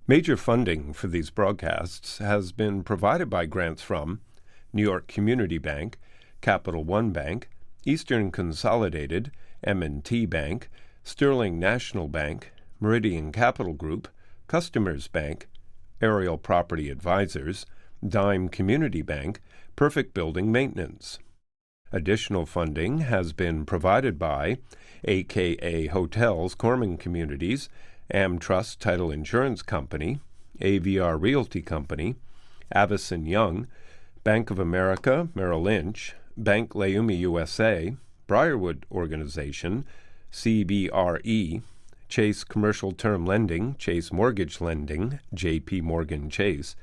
Major funding for these broadcasts has been provided by grants from New York Community Bank, Capital One Bank, Eastern Consolidated, M&T Bank, Sterling National Bank, Meridian Capital Group, Customers Bank, Aerial Property Advisors, Dime Community Bank, Perfect Building Maintenance. Additional funding has been provided by AKA Hotels Corman Communities, AmTrust Title Insurance Company, AVR Realty Company, Avison Young, Bank of America, Merrill Lynch, Bank Leumi USA, Briarwood Organization, CBRE, Chase Commercial Term Lending, Chase Mortgage Lending, JP Morgan Chase,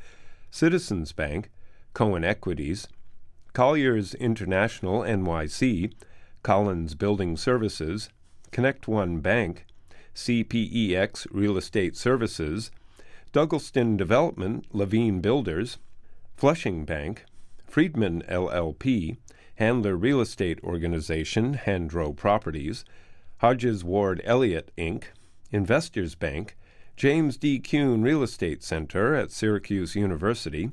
Citizens Bank, Cohen Equities, Colliers International NYC, Collins Building Services, Connect One Bank, CPEX Real Estate Services, Douglaston Development, Levine Builders, Flushing Bank, Friedman LLP, Handler Real Estate Organization, Handro Properties, Hodges Ward Elliott, Inc., Investors Bank, James D. Kuhn Real Estate Center at Syracuse University,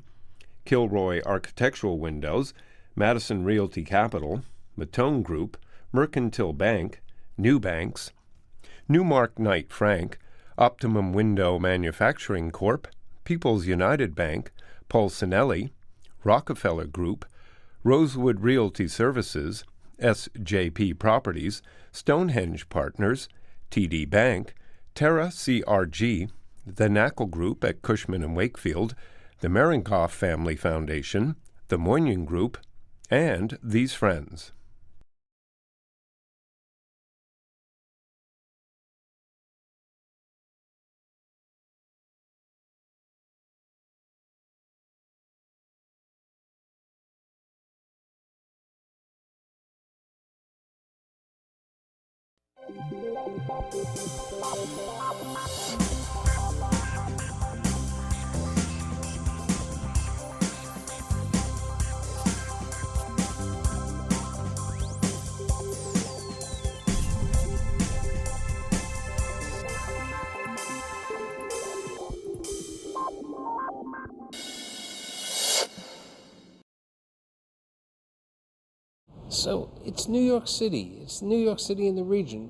Kilroy Architectural Windows, Madison Realty Capital, Matone Group, Mercantile Bank, New Banks, Newmark Knight Frank, Optimum Window Manufacturing Corp., People's United Bank, Pulcinelli, Rockefeller Group, Rosewood Realty Services, SJP Properties, Stonehenge Partners, TD Bank, Terra CRG, the Knackle Group at Cushman & Wakefield, the Merinkoff Family Foundation, the Moynihan Group, and these friends. So it's New York City. It's New York City in the region.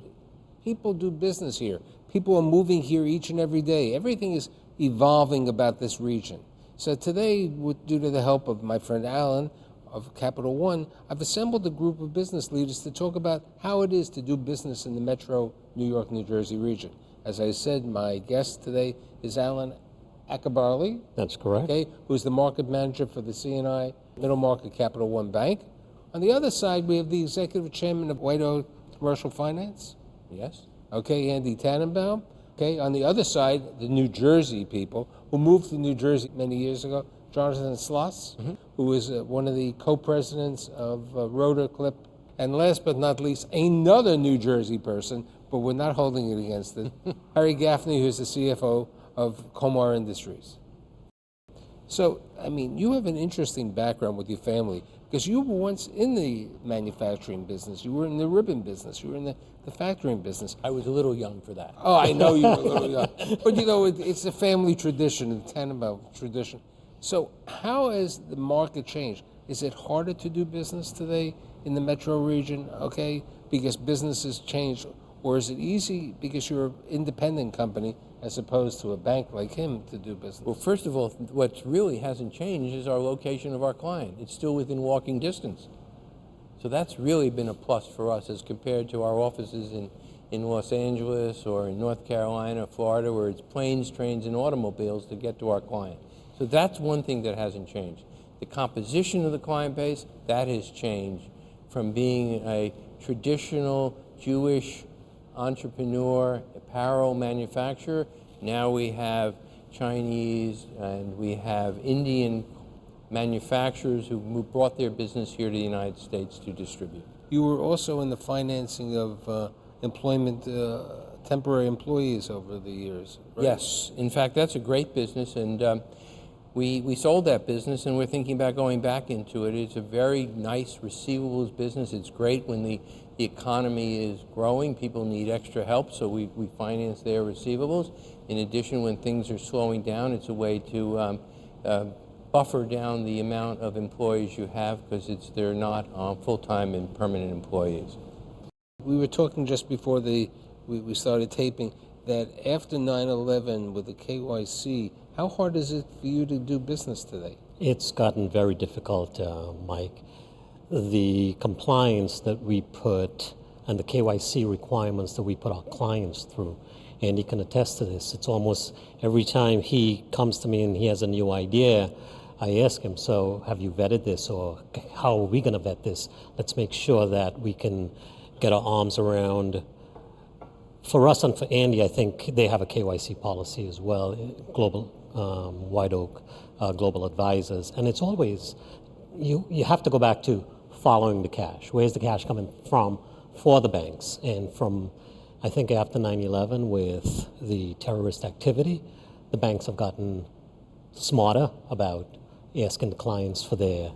People do business here. People are moving here each and every day. Everything is evolving about this region. So today, due to the help of my friend Alan of Capital One, I've assembled a group of business leaders to talk about how it is to do business in the metro New York, New Jersey region. As I said, my guest today is Alan Ackbarali. That's correct. Okay, who's the market manager for the CNI Middle Market Capital One Bank. On the other side, we have the executive chairman of White Oak Commercial Finance. Yes. Okay, Andy Tananbaum. Okay, on the other side, the New Jersey people who moved to New Jersey many years ago, Jonathan Slass, who is one of the co-presidents of Rotor Clip. And last but not least, another New Jersey person, but we're not holding it against it, Harry Gaffney, who's the CFO of Komar Industries. So, I mean, you have an interesting background with your family because you were once in the manufacturing business. You were in the ribbon business. You were in the factoring business. I was a little young for that. Oh, I know you were a little young. But, you know, it's a family tradition, a Tananbaum tradition. So how has the market changed? Is it harder to do business today in the metro region, okay, because business has changed? Or is it easy because you're an independent company as opposed to a bank like him to do business? Well, first of all, what really hasn't changed is our location of our client. It's still within walking distance. So that's really been a plus for us as compared to our offices in Los Angeles or in North Carolina, Florida, where it's planes, trains, and automobiles to get to our client. So that's one thing that hasn't changed. The composition of the client base, that has changed from being a traditional Jewish entrepreneur, apparel manufacturer. Now we have Chinese and we have Indian manufacturers who brought their business here to the United States to distribute. You were also in the financing of employment, temporary employees over the years, right? Yes, in fact, that's a great business, and we sold that business, and we're thinking about going back into it. It's a very nice receivables business. It's great when the economy is growing. People need extra help, so we finance their receivables. In addition, when things are slowing down, it's a way to buffer down the amount of employees you have because they're not full-time and permanent employees. We were talking just before we started taping that after 9/11 with the KYC, how hard is it for you to do business today? It's gotten very difficult, Mike. The compliance that we put and the KYC requirements that we put our clients through, and he can attest to this, it's almost every time he comes to me and he has a new idea, I ask him, so have you vetted this, or how are we going to vet this? Let's make sure that we can get our arms around. For us and for Andy, I think they have a KYC policy as well, Global White Oak Global Advisors, and it's always, you have to go back to following the cash. Where's the cash coming from for the banks? And from, I think after 9/11 with the terrorist activity, the banks have gotten smarter about asking the clients for their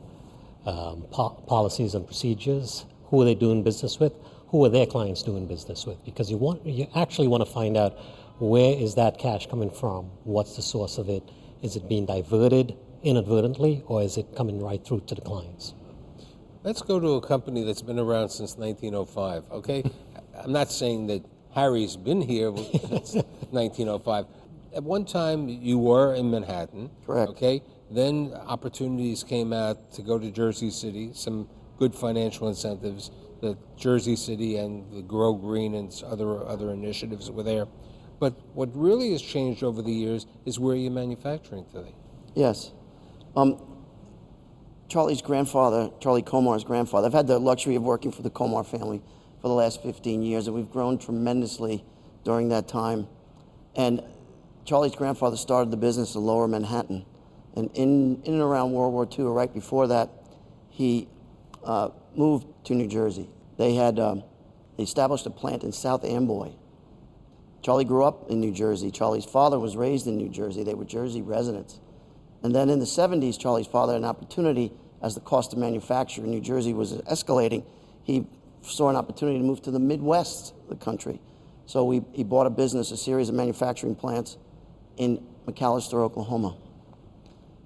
policies and procedures. Who are they doing business with? Who are their clients doing business with? Because you actually want to find out, where is that cash coming from? What's the source of it? Is it being diverted inadvertently, or is it coming right through to the clients? Let's go to a company that's been around since 1905, okay? I'm not saying that Harry's been here since 1905. At one time, you were in Manhattan. Correct. Okay? Then opportunities came out to go to Jersey City, some good financial incentives. The Jersey City and the Grow Green and other initiatives were there. But what really has changed over the years is where you're manufacturing today. Yes. Charlie's grandfather, Charlie Komar's grandfather, I've had the luxury of working for the Komar family for the last 15 years, and we've grown tremendously during that time. And Charlie's grandfather started the business in Lower Manhattan. And in and around World War II, or right before that, he moved to New Jersey. They had established a plant in South Amboy. Charlie grew up in New Jersey. Charlie's father was raised in New Jersey. They were Jersey residents. And then in the 70s, Charlie's father had an opportunity, as the cost of manufacture in New Jersey was escalating, he saw an opportunity to move to the Midwest of the country. So he bought a business, a series of manufacturing plants in McAlester, Oklahoma.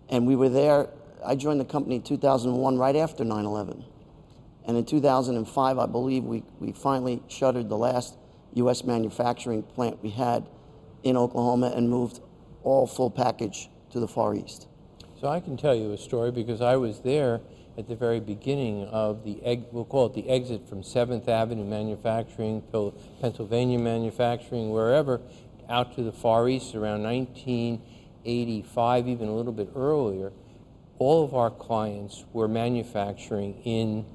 And we were there. I joined the company in 2001, right after 9/11. And in 2005, I believe, we finally shuttered the last U.S. manufacturing plant we had in Oklahoma and moved all full package to the Far East. So I can tell you a story because I was there at the very beginning of we'll call it the exit from 7th Avenue manufacturing, Pennsylvania manufacturing, wherever, out to the Far East around 1985, even a little bit earlier. All of our clients were manufacturing in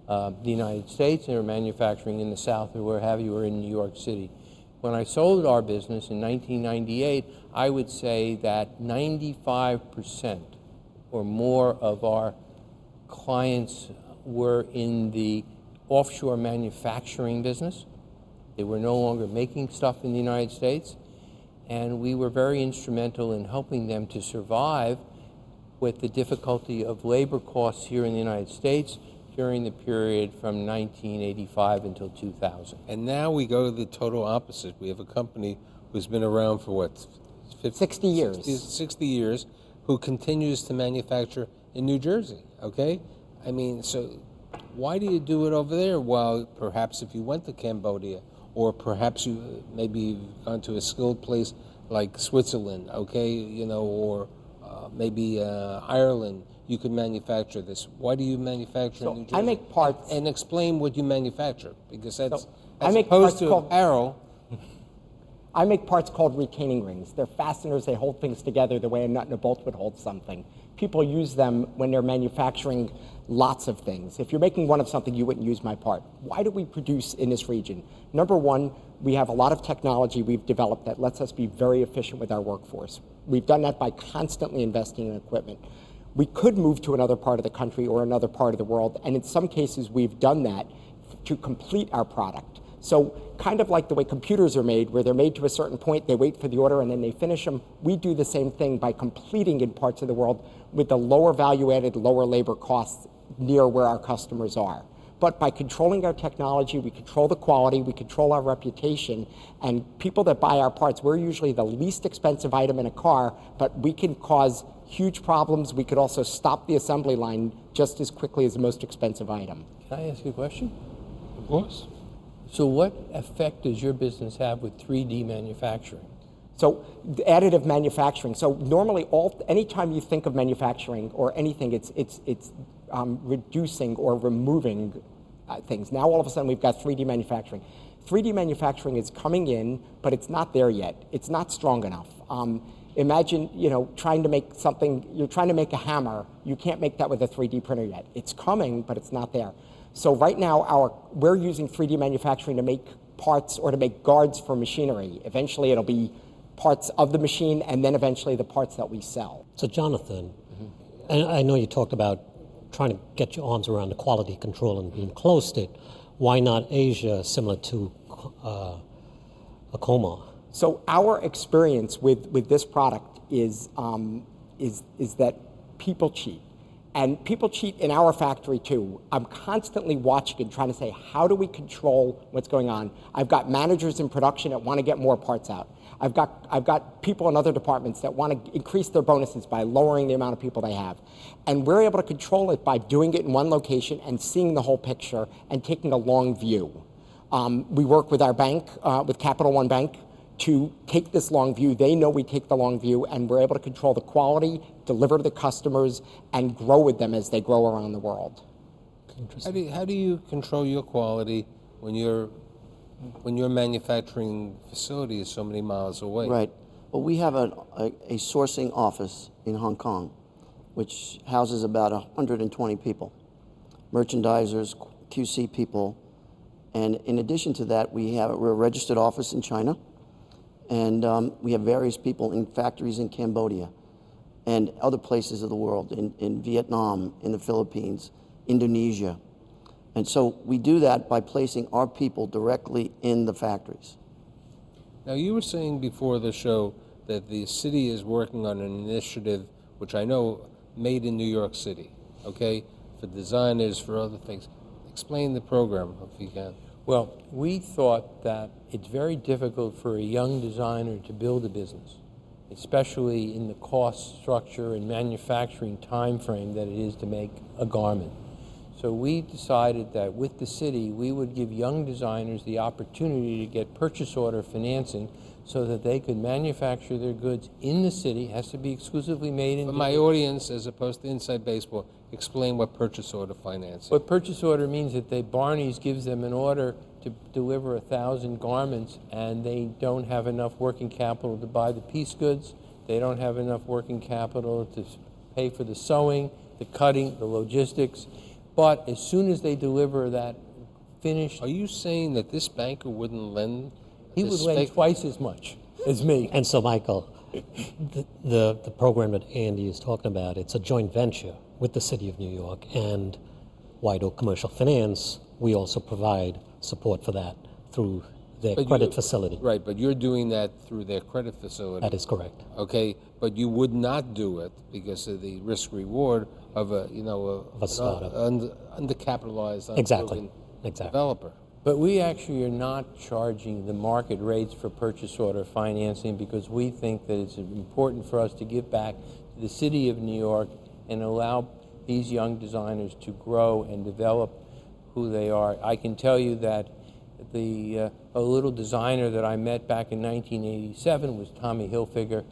the United States, and they were manufacturing in the South or where have you, or in New York City. When I sold our business in 1998, I would say that 95% or more of our clients were in the offshore manufacturing business. They were no longer making stuff in the United States, and we were very instrumental in helping them to survive with the difficulty of labor costs here in the United States during the period from 1985 until 2000. And now we go to the total opposite. We have a company who's been around for what, 60 years. 60 years, who continues to manufacture in New Jersey, okay? I mean, so why do you do it over there while perhaps if you went to Cambodia, or perhaps you maybe gone to a skilled place like Switzerland, okay, you know, or maybe Ireland, you could manufacture this. Why do you manufacture in New Jersey? I make parts. And explain what you manufacture, because that's I as make opposed parts to called- apparel. I make parts called retaining rings. They're fasteners. They hold things together the way a nut and a bolt would hold something. People use them when they're manufacturing lots of things. If you're making one of something, you wouldn't use my part. Why do we produce in this region? Number one, we have a lot of technology we've developed that lets us be very efficient with our workforce. We've done that by constantly investing in equipment. We could move to another part of the country or another part of the world, and in some cases we've done that to complete our product. So kind of like the way computers are made, where they're made to a certain point, they wait for the order and then they finish them, we do the same thing by completing in parts of the world with the lower value added, lower labor costs near where our customers are. but by controlling our technology, we control the quality, we control our reputation, and people that buy our parts, we're usually the least expensive item in a car, but we can cause huge problems. We could also stop the assembly line just as quickly as the most expensive item. Can I ask you a question? Of course. So what effect does your business have with 3D manufacturing? So additive manufacturing. So normally, anytime you think of manufacturing or anything, it's reducing or removing things. Now all of a sudden we've got 3D manufacturing. 3D manufacturing is coming in, but it's not there yet. It's not strong enough. Imagine, trying to make something. You're trying to make a hammer. You can't make that with a 3D printer yet. It's coming, but it's not there. So right now, we're using 3D manufacturing to make parts or to make guards for machinery. Eventually, it'll be parts of the machine, and then eventually the parts that we sell. So Jonathan, and I know you talked about trying to get your arms around the quality control and being close to it. Why not Asia, similar to a Komar? So our experience with this product is that people cheat. And people cheat in our factory too. I'm constantly watching and trying to say, how do we control what's going on? I've got managers in production that want to get more parts out. I've got people in other departments that want to increase their bonuses by lowering the amount of people they have. And we're able to control it by doing it in one location and seeing the whole picture and taking a long view. We work with our bank, with Capital One Bank, to take this long view. They know we take the long view, and we're able to control the quality, deliver to the customers, and grow with them as they grow around the world. How do you control your quality when your manufacturing facility is so many miles away? Right. Well, we have a sourcing office in Hong Kong, which houses about 120 people, merchandisers, QC people, and in addition to that, we're a registered office in China. And we have various people in factories in Cambodia and other places of the world, in Vietnam, in the Philippines, Indonesia. And so we do that by placing our people directly in the factories. Now, you were saying before the show that the city is working on an initiative, which I know made in New York City, okay, for designers, for other things. Explain the program, if you can. Well, we thought that it's very difficult for a young designer to build a business, especially in the cost structure and manufacturing time frame that it is to make a garment. So we decided that with the city, we would give young designers the opportunity to get purchase order financing so that they could manufacture their goods in the city. It has to be exclusively made in. For my audience, as opposed to Inside Baseball, explain what purchase order financing. What purchase order means that Barney's gives them an order to deliver 1,000 garments, and they don't have enough working capital to buy the piece goods. They don't have enough working capital to pay for the sewing, the cutting, the logistics. But as soon as they deliver that finished... Are you saying that this banker wouldn't lend? He would lend twice as much as me. And so, Michael, the program that Andy is talking about, it's a joint venture with the City of New York and White Oak Commercial Finance. We also provide support for that through their credit facility. Right, but you're doing that through their credit facility. That is correct. Okay, but you would not do it because of the risk-reward of a startup. Undercapitalized, Exactly. developer. But we actually are not charging the market rates for purchase order financing because we think that it's important for us to give back to the City of New York and allow these young designers to grow and develop who they are. I can tell you that a little designer that I met back in 1987 was Tommy Hilfiger,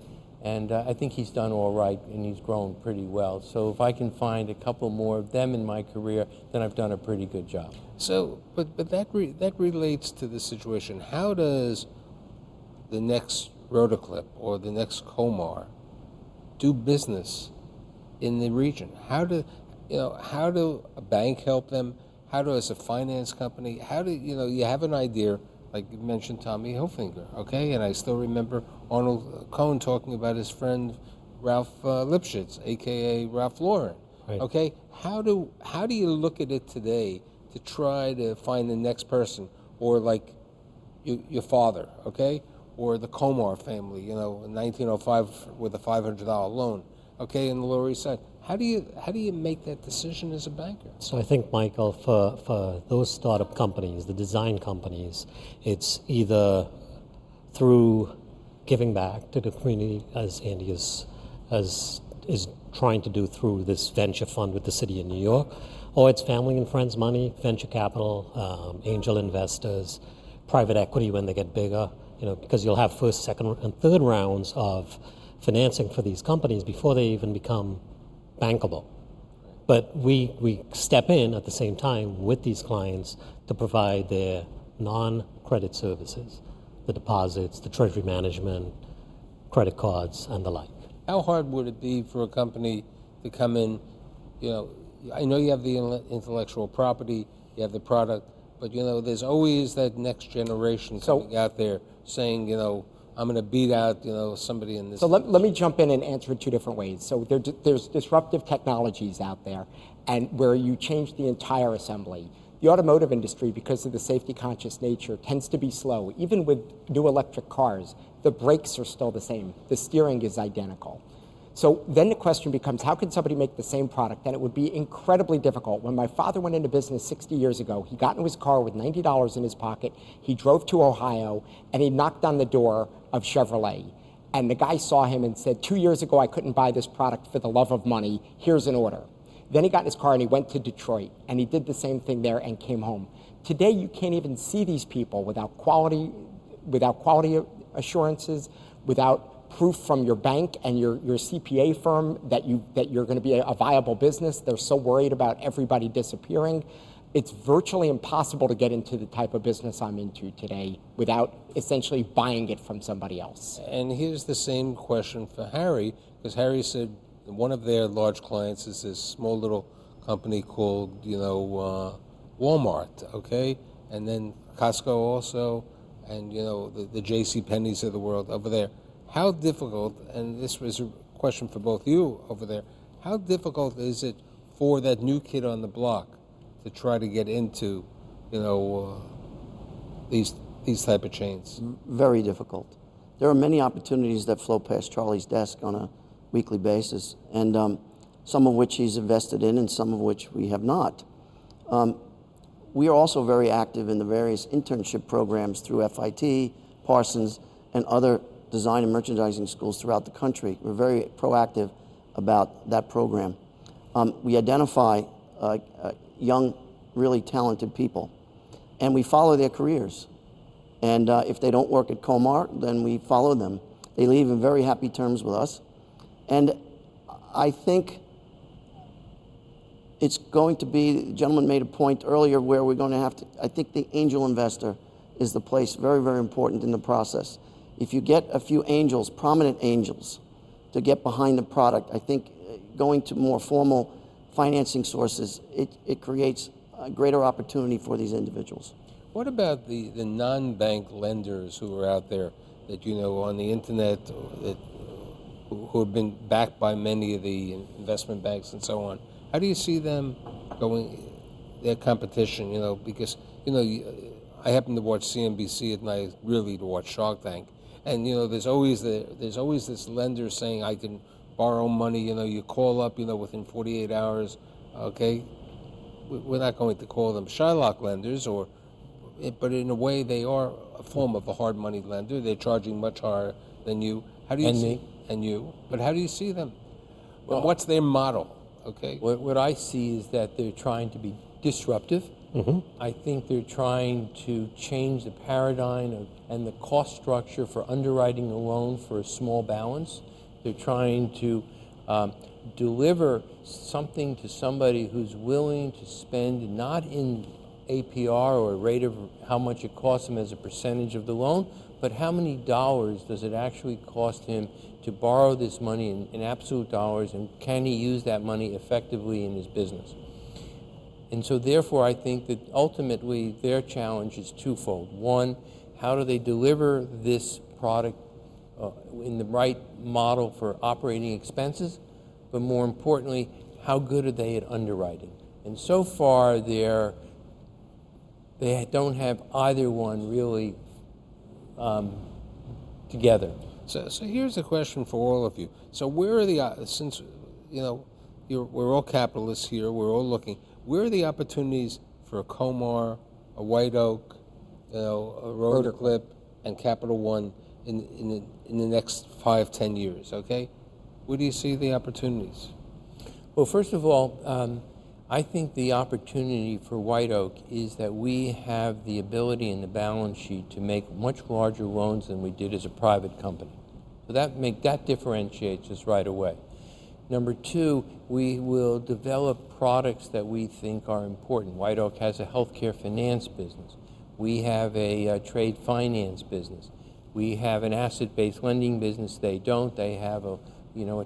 and I think he's done all right and he's grown pretty well. So if I can find a couple more of them in my career, then I've done a pretty good job. So, but that relates to the situation. How does the next Rotor or the next Komar do business in the region? How do a bank help them? How does a finance company? How do you have an idea? Like you mentioned, Tommy Hilfiger, okay, and I still remember Arnold Cohen talking about his friend Ralph Lipschitz, aka Ralph Lauren. Right. Okay, how do you look at it today to try to find the next person, or like your father, okay, or the Komar family, in 1905 with a $500 loan, okay, in the Lower East Side. How do you make that decision as a banker? So I think, Michael, for those startup companies, the design companies, it's either through giving back to the community, as Andy is trying to do through this venture fund with the city of New York, or it's family and friends money, venture capital, angel investors, private equity when they get bigger, because you'll have first, second, and third rounds of financing for these companies before they even become bankable. But we step in at the same time with these clients to provide their non-credit services, the deposits, the treasury management, credit cards, and the like. How hard would it be for a company to come in, I know you have the intellectual property, you have the product, but there's always that next generation coming out there saying, I'm going to beat out, somebody in this. So let me jump in and answer it two different ways. So there's disruptive technologies out there, and where you change the entire assembly. The automotive industry, because of the safety-conscious nature, tends to be slow. Even with new electric cars, the brakes are still the same. The steering is identical. So then the question becomes, how can somebody make the same product? And it would be incredibly difficult. When my father went into business 60 years ago, he got into his car with $90 in his pocket, he drove to Ohio, and he knocked on the door of Chevrolet. And the guy saw him and said, 2 years ago, I couldn't buy this product for the love of money. Here's an order. Then he got in his car and he went to Detroit, and he did the same thing there and came home. Today, you can't even see these people without quality assurances, without proof from your bank and your CPA firm that you're going to be a viable business. They're so worried about everybody disappearing. It's virtually impossible to get into the type of business I'm into today without essentially buying it from somebody else. And here's the same question for Harry, because Harry said one of their large clients is this small little company called, Walmart, okay? And then Costco also, and, the J.C. Penney's of the world over there. How difficult, and this was a question for both you over there, how difficult is it for that new kid on the block to try to get into, these type of chains? Very difficult. There are many opportunities that flow past Charlie's desk on a weekly basis, and some of which he's invested in and some of which we have not. We are also very active in the various internship programs through FIT, Parsons, and other design and merchandising schools throughout the country. We're very proactive about that program. We identify young, really talented people, and we follow their careers. And if they don't work at Komar, then we follow them. They leave in very happy terms with us. And I think it's going to be, the gentleman made a point earlier where we're going to have to, I think the angel investor is the place, very, very important in the process. If you get a few angels, prominent angels, to get behind the product, I think going to more formal financing sources, it creates a greater opportunity for these individuals. What about the non-bank lenders who are out there that, on the internet, that who have been backed by many of the investment banks and so on? How do you see them going, their competition, because, I happen to watch CNBC at night, really to watch Shark Tank. And, there's always this lender saying, I can borrow money, you call up, within 48 hours, okay? We're not going to call them Shylock lenders, but in a way they are a form of a hard money lender. They're charging much higher than you. How do you see? Me. And you. But how do you see them? Well, what's their model? Okay. What I see is that they're trying to be disruptive. Mm-hmm. I think they're trying to change the paradigm and the cost structure for underwriting a loan for a small balance. They're trying to deliver something to somebody who's willing to spend not in APR or a rate of how much it costs him as a percentage of the loan, but how many dollars does it actually cost him to borrow this money in absolute dollars, and can he use that money effectively in his business? And so therefore I think that ultimately their challenge is twofold. One, how do they deliver this product in the right model for operating expenses? But more importantly, how good are they at underwriting? And so far they don't have either one really together. So here's a question for all of you. So where are the since we're all capitalists here, we're all looking. Where are the opportunities for a Komar, a White Oak, a Rotor Clip, and Capital One in the next 5-10 years? Okay, where do you see the opportunities? Well, first of all, I think the opportunity for White Oak is that we have the ability in the balance sheet to make much larger loans than we did as a private company. So that differentiates us right away. Number two, we will develop products that we think are important. White Oak has a healthcare finance business. We have a trade finance business. We have an asset-based lending business. They don't. They have a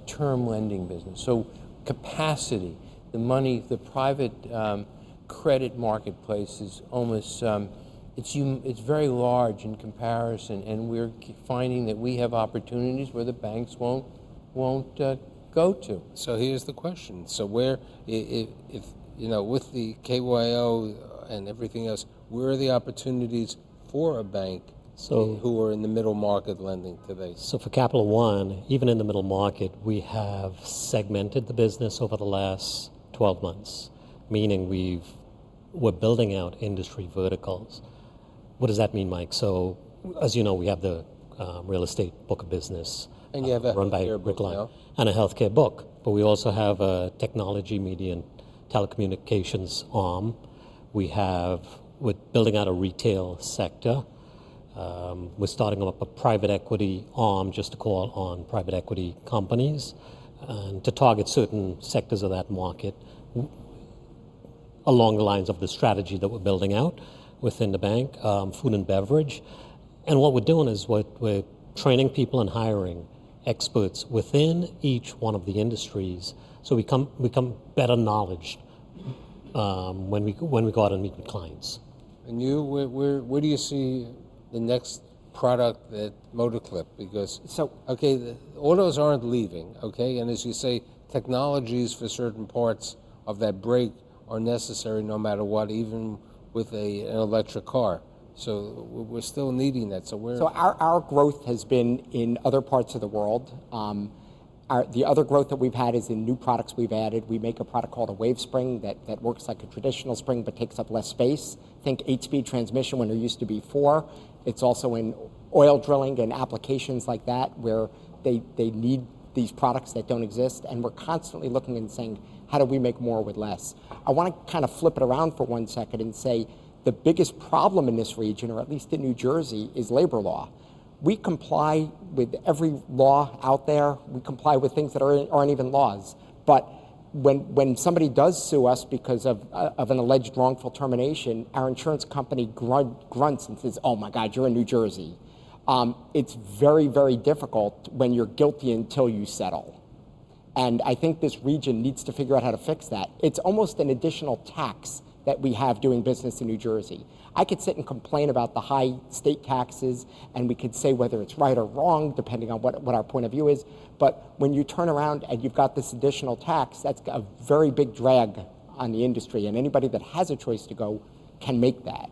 term lending business. So capacity, the money, the private credit marketplace is almost it's very large in comparison, and we're finding that we have opportunities where the banks won't go to. So here's the question. So where, if with the KYO and everything else, where are the opportunities for a bank who are in the middle market lending today? So for Capital One, even in the middle market, we have segmented the business over the last 12 months, meaning we're building out industry verticals. What does that mean, Mike? So, as you know, we have the real estate book of business and you have a run by Rick Line, and a healthcare book. But we also have a technology, media, and telecommunications arm. We're building out a retail sector. We're starting up a private equity arm just to call on private equity companies and to target certain sectors of that market along the lines of the strategy that we're building out within the bank, food and beverage. And what we're doing is we're training people and hiring experts within each one of the industries so we become better knowledge when we go out and meet with clients. And you, where do you see the next product that Motor Clip? Because the autos aren't leaving, okay, and as you say, technologies for certain parts of that brake are necessary no matter what, even with an electric car. So we're still needing that. So our growth has been in other parts of the world. The other growth that we've had is in new products we've added. We make a product called a wave spring that works like a traditional spring but takes up less space. Think 8-speed transmission when there used to be 4. It's also in oil drilling and applications like that where they need these products that don't exist, and we're constantly looking and saying, how do we make more with less? I want to kind of flip it around for 1 second and say the biggest problem in this region, or at least in New Jersey, is labor law. We comply with every law out there. We comply with things that aren't even laws. But when somebody does sue us because of an alleged wrongful termination, our insurance company grunts and says, oh my God, you're in New Jersey. It's very, very difficult when you're guilty until you settle. And I think this region needs to figure out how to fix that. It's almost an additional tax that we have doing business in New Jersey. I could sit and complain about the high state taxes, and we could say whether it's right or wrong, depending on what our point of view is. But when you turn around and you've got this additional tax, that's a very big drag on the industry, and anybody that has a choice to go can make that.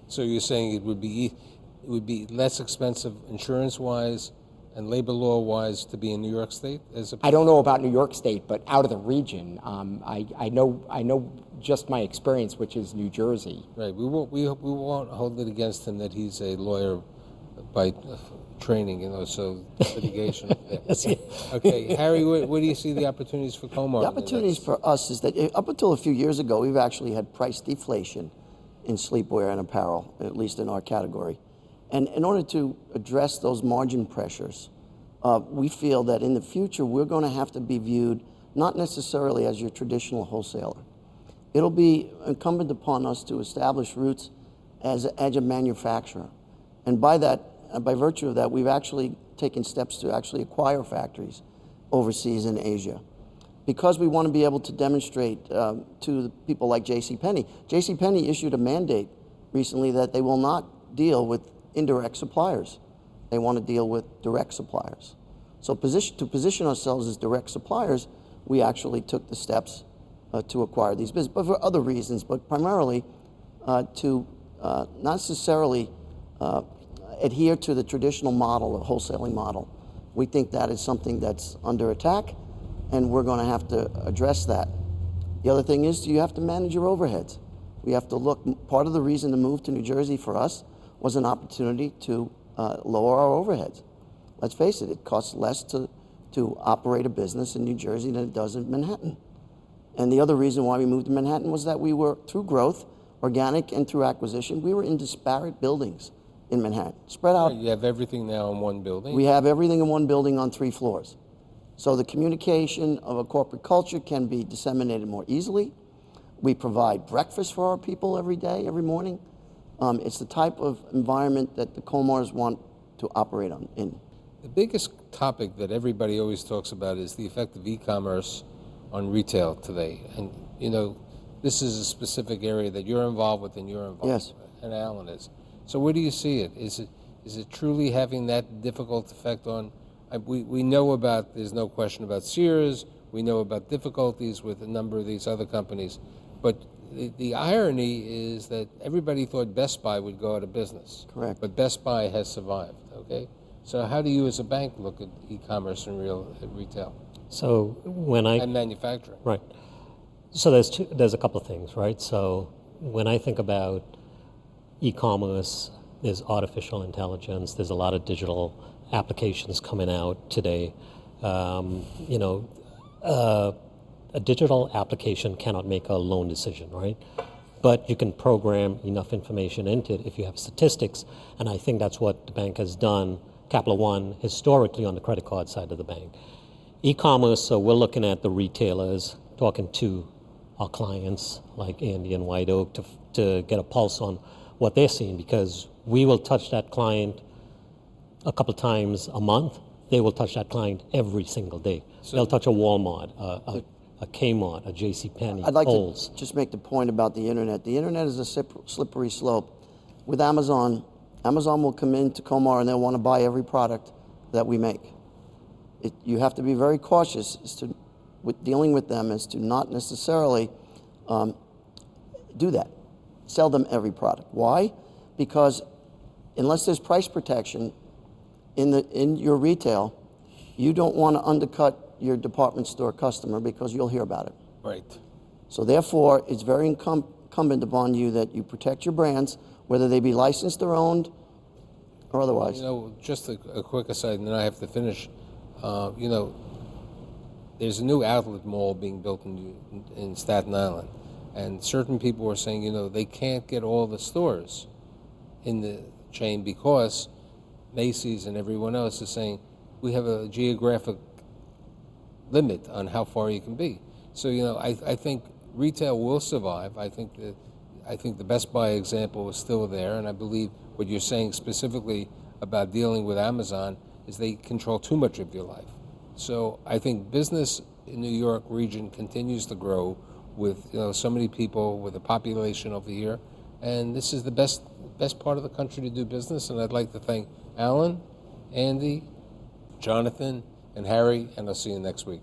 So you're saying it would be less expensive insurance-wise and labor law-wise to be in New York State? I don't know about New York State, but out of the region, I know just my experience, which is New Jersey. Right. We won't hold it against him that he's a lawyer by training, so litigation. Okay, Harry, where do you see the opportunities for Komar? The opportunities for us is that up until a few years ago, we've actually had price deflation in sleepwear and apparel, at least in our category. And in order to address those margin pressures, we feel that in the future we're going to have to be viewed not necessarily as your traditional wholesaler. It'll be incumbent upon us to establish roots as a manufacturer. And by virtue of that, we've actually taken steps to actually acquire factories overseas in Asia, because we want to be able to demonstrate to people like JCPenney. JCPenney issued a mandate recently that they will not deal with indirect suppliers. They want to deal with direct suppliers. So to position ourselves as direct suppliers, we actually took the steps to acquire these businesses, but for other reasons, but primarily to not necessarily adhere to the traditional model, the wholesaling model. We think that is something that's under attack, and we're going to have to address that. The other thing is you have to manage your overheads. We have to look, part of the reason to move to New Jersey for us was an opportunity to lower our overheads. Let's face it, it costs less to operate a business in New Jersey than it does in Manhattan. And the other reason why we moved to Manhattan was that we were, through growth, organic and through acquisition, we were in disparate buildings in Manhattan, spread out. You have everything now in one building? We have everything in one building on 3 floors. So the communication of a corporate culture can be disseminated more easily. We provide breakfast for our people every day, every morning. It's the type of environment that the Komars want to operate in. The biggest topic that everybody always talks about is the effect of e-commerce on retail today. And, you know, this is a specific area that you're involved with and you're involved Yes. with, and Alan is. So where do you see it? Is it truly having that difficult effect on, we know about, there's no question about Sears, we know about difficulties with a number of these other companies, but the irony is that everybody thought Best Buy would go out of business. Correct. But Best Buy has survived, okay? So how do you as a bank look at e-commerce and retail So when I and manufacturing? Right. So there's a couple of things, right? So when I think about e-commerce, there's artificial intelligence, there's a lot of digital applications coming out today. A digital application cannot make a loan decision, right? But you can program enough information into it if you have statistics, and I think that's what the bank has done, Capital One, historically on the credit card side of the bank. E-commerce, so we're looking at the retailers, talking to our clients like Andy and White Oak to get a pulse on what they're seeing, because we will touch that client a couple times a month. They will touch that client every single day. They'll touch a Walmart, a Kmart, a JCPenney, I'd like Kohl's. to just make the point about the internet. The internet is a slippery slope. With Amazon, Amazon will come into Komar and they'll want to buy every product that we make. You have to be very cautious with dealing with them as to not necessarily do that. Sell them every product. Why? Because unless there's price protection in your retail, you don't want to undercut your department store customer because you'll hear about it. Right. So therefore, it's very incumbent upon you that you protect your brands, whether they be licensed or owned or otherwise. You know, just a quick aside, and then I have to finish. There's a new outlet mall being built in Staten Island, and certain people are saying, they can't get all the stores in the chain because Macy's and everyone else is saying we have a geographic limit on how far you can be. So, I think retail will survive. I think the Best Buy example is still there, and I believe what you're saying specifically about dealing with Amazon is they control too much of your life. So I think business in New York region continues to grow with so many people, with a population over here, and this is the best part of the country to do business. And I'd like to thank Alan, Andy, Jonathan, and Harry, and I'll see you next week.